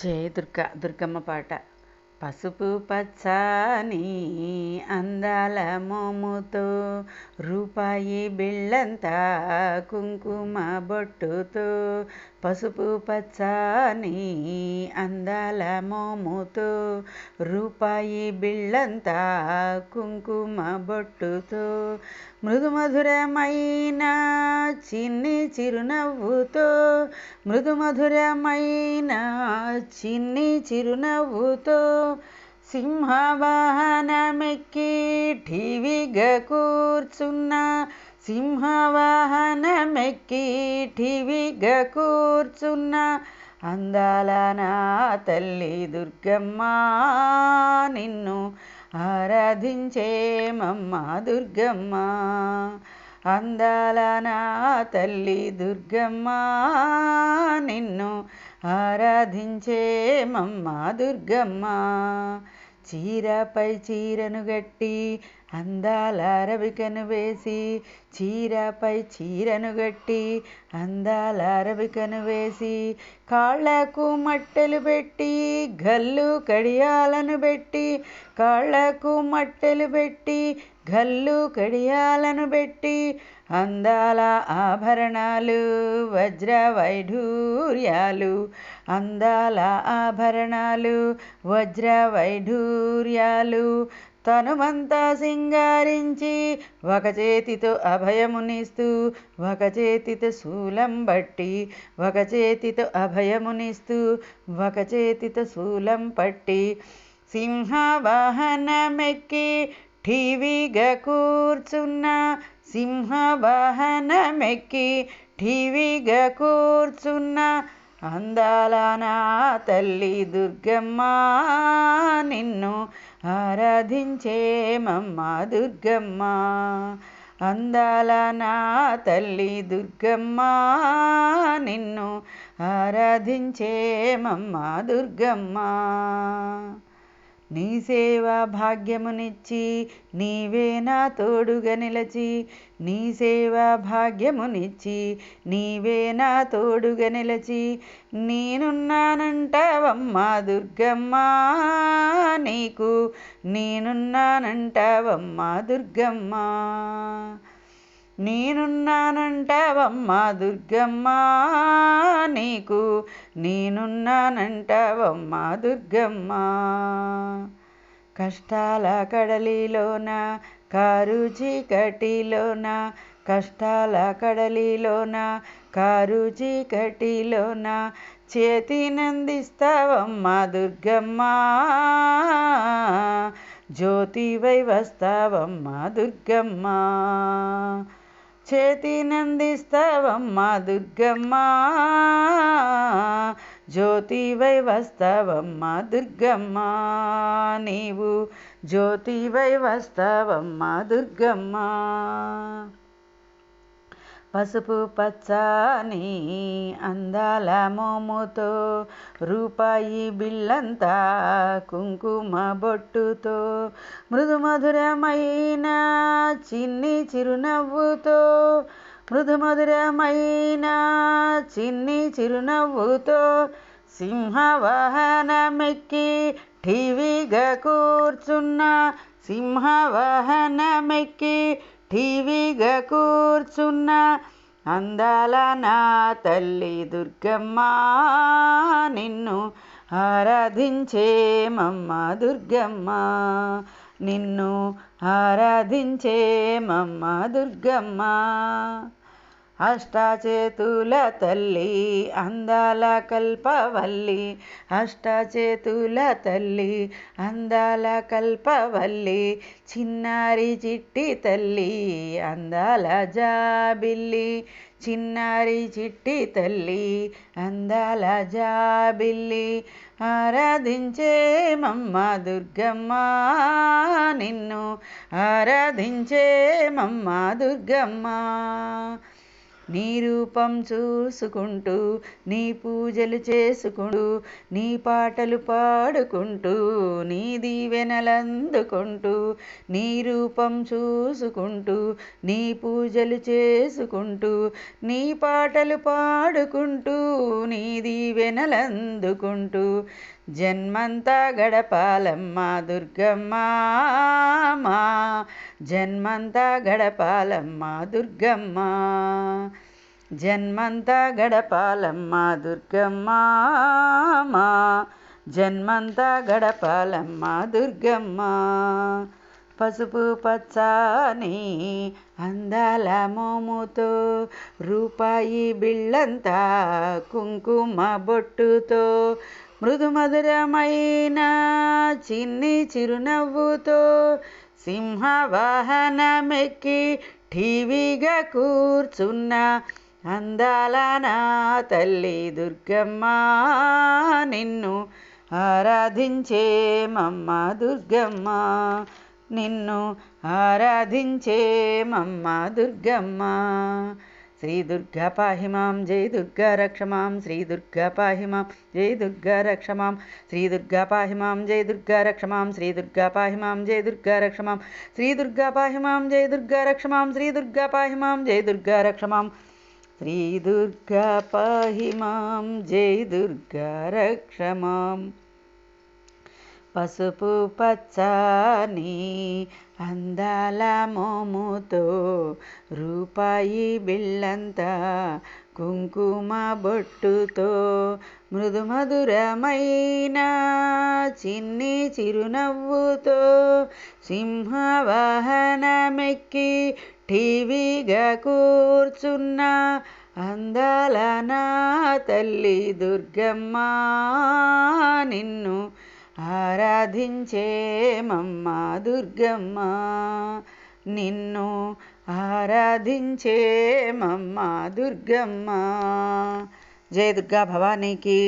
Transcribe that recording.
జయ దుర్గమ్మ పాట. పసుపు పచ్చని అందాల మోముతో రూపాయి బిళ్ళంతా కుంకుమ బొట్టుతో, పసుపు పచ్చని అందాల మోముతో రూపాయి బిళ్ళంతా కుంకుమ బొట్టుతో, మృదుమధురమైన చిన్ని చిరునవ్వుతో, మృదుమధురమైన చిన్ని చిరునవ్వుతో, సింహవాహనమెక్కి ఠీవిగా కూర్చున్న, సింహవాహనమెక్కి ఠీవిగా కూర్చున్న అందాల నా తల్లి దుర్గమ్మ, నిన్ను ఆరాధించేమమ్మ దుర్గమ్మ. అందాల నా తల్లి దుర్గమ్మ, నిన్ను ఆరాధించేమమ్మ దుర్గమ్మ. చీరపై చీరను గట్టి అందాల అరవికను వేసి, చీరపై చీరను గట్టి అందాల అరవికను వేసి, కాళ్ళకు మట్టెలు పెట్టి గల్లు కడియాలను పెట్టి, కాళ్ళకు మట్టెలు పెట్టి గల్లు కడియాలను పెట్టి, అందాల ఆభరణాలు వజ్ర వైఢూర్యాలు, అందాల ఆభరణాలు వజ్ర వైఢూర్యాలు, తనుమంతా సింగారించి ఒక చేతితో అభయమునిస్తూ, ఒక చేతితో శూలం బట్టి, ఒక చేతితో అభయమునిస్తూ, ఒక చేతితో శూలం పట్టి, సింహవాహనమెక్కి ఠీవిగా కూర్చున్న, సింహవాహనమెక్కి ఠీవిగా కూర్చున్న అందాల నా తల్లి దుర్గమ్మ, నిన్ను ఆరాధించేమమ్మ దుర్గమ్మ. అందాల నా తల్లి దుర్గమ్మ, నిన్ను ఆరాధించేమమ్మ దుర్గమ్మ. నీ సేవా భాగ్యమునిచ్చి నీవే నా తోడుగా నిలచి, నీ సేవా భాగ్యమునిచ్చి నీవే నా తోడుగా నిలచి, నేనున్నానంటావమ్మ దుర్గమ్మ, నీకు నేనున్నానంటావమ్మ దుర్గమ్మ. నేనున్నానంటావమ్మ దుర్గమ్మ, నీకు నేనున్నానంటావమ్మ దుర్గమ్మ. కష్టాల కడలిలోన కారు చీకటిలోన, కష్టాల కడలిలోన కారు చీకటిలోన చేతినందిస్తావమ్మ దుర్గమ్మ, జ్యోతివై వస్తావమ్మ దుర్గమ్మ. చేతినందిస్తావమ్మ దుర్గమ్మ, జ్యోతివై వస్తావమ్మ దుర్గమ్మ. నీవు జ్యోతివై వస్తావమ్మ దుర్గమ్మ. పసుపు పచ్చని అందాల మోముతో రూపాయి బిళ్ళంతా కుంకుమ బొట్టుతో, మృదుమధురమైన చిన్ని చిరునవ్వుతో, మృదుమధురమైన చిన్ని చిరునవ్వుతో, సింహవాహనమెక్కి ఠీవిగా కూర్చున్న, సింహవాహనమెక్కి ఠీవిగా కూర్చున్న అందాల నా తల్లి దుర్గమ్మ, నిన్ను ఆరాధించేమమ్మ దుర్గమ్మ, నిన్ను ఆరాధించేమమ్మ దుర్గమ్మ. అష్టాచేతుల తల్లి అందాల కల్పవల్లి, అష్టాచేతుల తల్లి అందాల కల్పవల్లి, చిన్నారి చిట్టి తల్లి అందాల జాబిల్లి, చిన్నారి చిట్టి తల్లి అందాల జాబిల్లి. ఆరాధించేమమ్మ దుర్గమ్మ, నిన్ను ఆరాధించేమమ్మ దుర్గమ్మ. నీ రూపం చూసుకుంటూ నీ పూజలు చేసుకుంటూ నీ పాటలు పాడుకుంటూ నీ దీవెనలందుకుంటూ నీ రూపం చూసుకుంటూ నీ పూజలు చేసుకుంటూ నీ పాటలు పాడుకుంటూ నీ దీవెనలందుకుంటూ జన్మంతా గడపాలమ్మా దుర్గమ్మ మా జన్మంతా గడపాలమ్మా దుర్గమ్మ జన్మంతా గడపాలమ్మా దుర్గమ్మ మా జన్మంతా గడపాలమ్మా దుర్గమ్మ పసుపు పచ్చని అందాల మోముతో రూపాయి బిళ్ళంతా కుంకుమ బొట్టుతో మృదు మధురమైన చిన్ని చిరునవ్వుతో సింహవాహనమెక్కి ఠీవిగా కూర్చున్న అందాల నా తల్లి దుర్గమ్మ నిన్ను ఆరాధించేమమ్మ దుర్గమ్మ నిన్ను ఆరాధించేమమ్మ దుర్గమ్మ శ్రీ దుర్గా పాహి మాం జై దుర్గా రక్ష మాం శ్రీ దుర్గా పాహి మాం జై దుర్గా రక్ష మాం శ్రీ దుర్గా పాహి మాం జై దుర్గా రక్ష మాం శ్రీ దుర్గా పాహి మాం జై దుర్గా రక్ష మాం శ్రీ దుర్గా పాహి మాం జై దుర్గా రక్ష మాం శ్రీ దుర్గా పాహి మాం జై దుర్గా రక్ష మాం శ్రీ దుర్గా పాహి మాం జై దుర్గా రక్ష మాం పసుపు పచ్చని అందాల మోముతో రూపాయి బిళ్ళంతా కుంకుమ బొట్టుతో మృదు మధురమైన చిన్ని చిరునవ్వుతో సింహవాహనమెక్కి ఠీవిగా కూర్చున్న అందాల నా తల్లి దుర్గమ్మ నిన్ను ఆరాధించేమమ్మ దుర్గమ్మ నిన్ను ఆరాధించేమమ్మ దుర్గమ్మ జయ దుర్గా భవానీకి